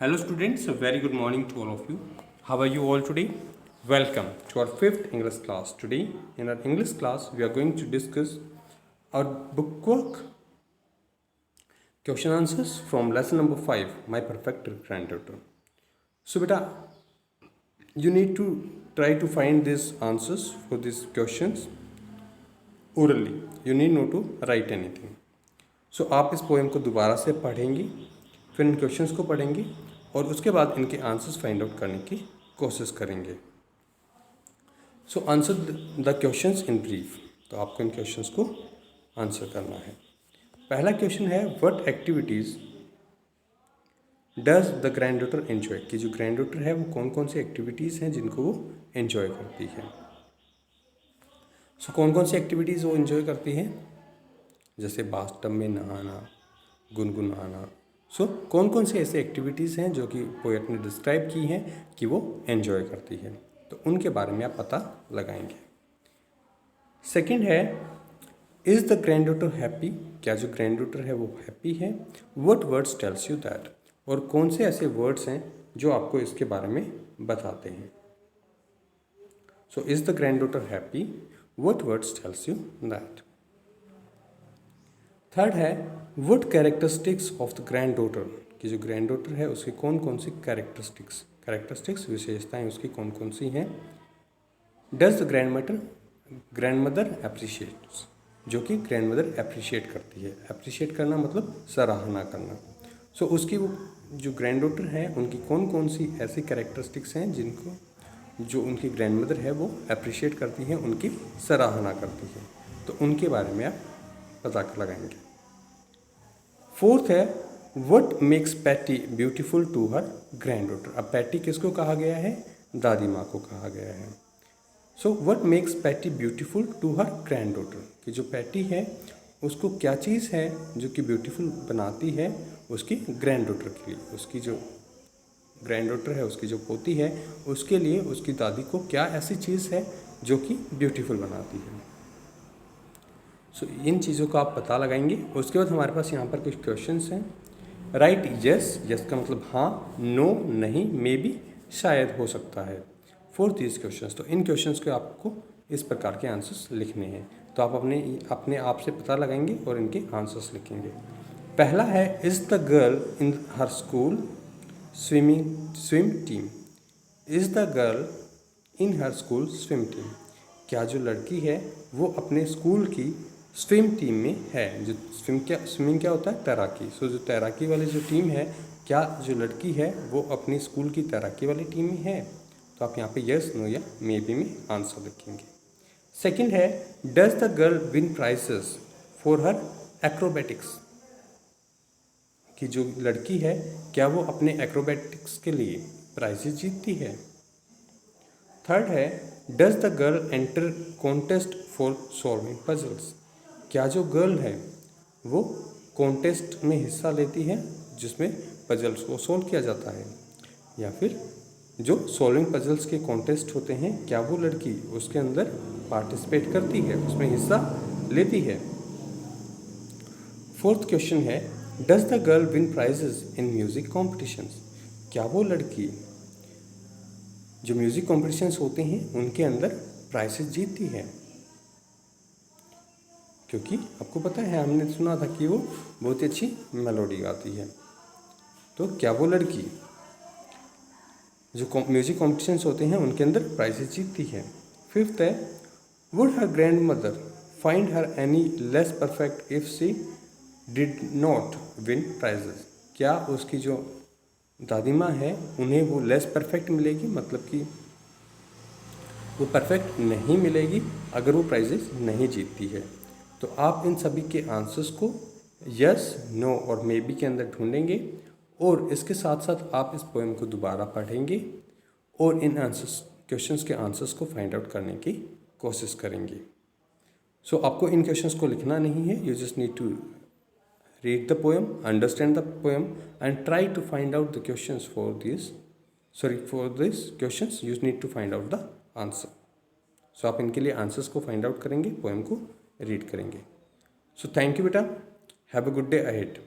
Hello students, a very good morning to all of you. How are you all today? Welcome to our fifth English class. Today in our English class we are going to discuss our bookwork question answers from lesson number 5, My Perfect Granddaughter. So beta, you need to try to find these answers for these questions orally. You need not to write anything. सो आप इस poem को दोबारा से पढ़ेंगे, फिर इन questions को पढ़ेंगे और उसके बाद इनके आंसर्स फाइंड आउट करने की कोशिश करेंगे. So answer the questions in brief. तो आपको इन क्वेश्चंस को आंसर करना है. पहला क्वेश्चन है what activities does the grand daughter enjoy. कि जो ग्रैंड डॉटर है वो कौन कौन सी एक्टिविटीज़ हैं जिनको वो एंजॉय करती है. सो कौन कौन सी एक्टिविटीज़ वो एंजॉय करती हैं, जैसे बाथटब में नहाना, गुनगुनाना. सो कौन कौन सी ऐसी एक्टिविटीज़ हैं जो कि पोएट ने डिस्क्राइब की हैं कि वो एंजॉय करती है, तो उनके बारे में आप पता लगाएंगे. सेकंड है is the granddaughter happy. क्या जो ग्रैंड डॉटर है वो हैप्पी है. What words tells you that. और कौन से ऐसे वर्ड्स हैं जो आपको इसके बारे में बताते हैं. So is the granddaughter happy. What words tells you that. Third है what characteristics of the granddaughter. कि जो ग्रैंड डॉटर है उसकी कौन कौन सी कैरेक्टरिस्टिक्स विशेषताएं उसकी कौन कौन सी हैं. Does the grand mother appreciates. जो कि ग्रैंड मदर अप्रिशिएट करती है. अप्रिशिएट करना मतलब सराहना करना. सो उसकी वो जो ग्रैंड डॉटर है उनकी कौन कौन सी ऐसी कैरेक्टरिस्टिक्स हैं जिनको जो उनकी ग्रैंड मदर है वो अप्रिशिएट करती है, उनकी सराहना करती है. तो उनके बारे में आप पता लगाएंगे. फोर्थ है what makes Patty beautiful to her granddaughter. अब पैटी किसको कहा गया है, दादी माँ को कहा गया है. So what makes Patty beautiful to her granddaughter. कि जो पैटी है उसको क्या चीज़ है जो कि ब्यूटीफुल बनाती है उसकी ग्रैंड डॉटर के लिए. उसकी जो ग्रैंड डॉटर है, उसकी जो पोती है, उसके लिए उसकी दादी को क्या ऐसी चीज़ है जो कि ब्यूटीफुल बनाती है. सो इन चीज़ों का आप पता लगाएंगे. उसके बाद हमारे पास यहाँ पर कुछ क्वेश्चंस हैं. Right yes. यस का मतलब हाँ, नो नहीं, मे बी शायद हो सकता है. For these questions. तो इन क्वेश्चंस के आपको इस प्रकार के आंसर्स लिखने हैं. तो आप अपने आप से पता लगाएंगे और इनके आंसर्स लिखेंगे. पहला है is the girl in her school swim team. Is the girl in her school swim team. क्या जो लड़की है वो अपने स्कूल की स्विम टीम में है. जो स्विमिंग क्या होता है, तैराकी. सो जो तैराकी वाली जो टीम है, क्या जो लड़की है वो अपनी स्कूल की तैराकी वाली टीम में है. तो आप यहाँ पे यस, नो या मे बी में आंसर लिखेंगे. सेकंड है does the girl win prices for her acrobatics. कि जो लड़की है क्या वो अपने एक्रोबैटिक्स के लिए प्राइजेस जीतती है. थर्ड है does the girl enter contest for solving puzzles. क्या जो गर्ल है वो कॉन्टेस्ट में हिस्सा लेती है जिसमें पजल्स को सॉल्व किया जाता है, या फिर जो सॉल्विंग पजल्स के कॉन्टेस्ट होते हैं क्या वो लड़की उसके अंदर पार्टिसिपेट करती है, उसमें हिस्सा लेती है. फोर्थ क्वेश्चन है does the girl win prices in music competitions. क्या वो लड़की जो म्यूज़िक कॉम्पिटिशन्स होते हैं उनके अंदर प्राइजेस जीतती है. क्योंकि आपको पता है, हमने सुना था कि वो बहुत ही अच्छी मेलोडी गाती है. तो क्या वो लड़की जो म्यूज़िक कॉम्पिटिशन्स होते हैं उनके अंदर प्राइजेस जीतती है. फिफ्थ है would her grand mother find her any less perfect if she did not win prices. क्या उसकी जो दादी माँ है उन्हें वो लेस परफेक्ट मिलेगी, मतलब कि वो परफेक्ट नहीं मिलेगी अगर वो प्राइजेस नहीं जीतती है. तो आप इन सभी के आंसर्स को यस, नो और मे बी के अंदर ढूंढेंगे और इसके साथ साथ आप इस पोएम को दोबारा पढ़ेंगे और इन क्वेश्चंस के आंसर्स को फाइंड आउट करने की कोशिश करेंगे. सो आपको इन क्वेश्चंस को लिखना नहीं है. You just need to read the poem, understand the poem and try to find out the questions for this questions you need to find out the answer. So आप इनके लिए आंसर्स को फाइंड आउट करेंगे, poem को read करेंगे. So thank you बेटा. Have a good day ahead.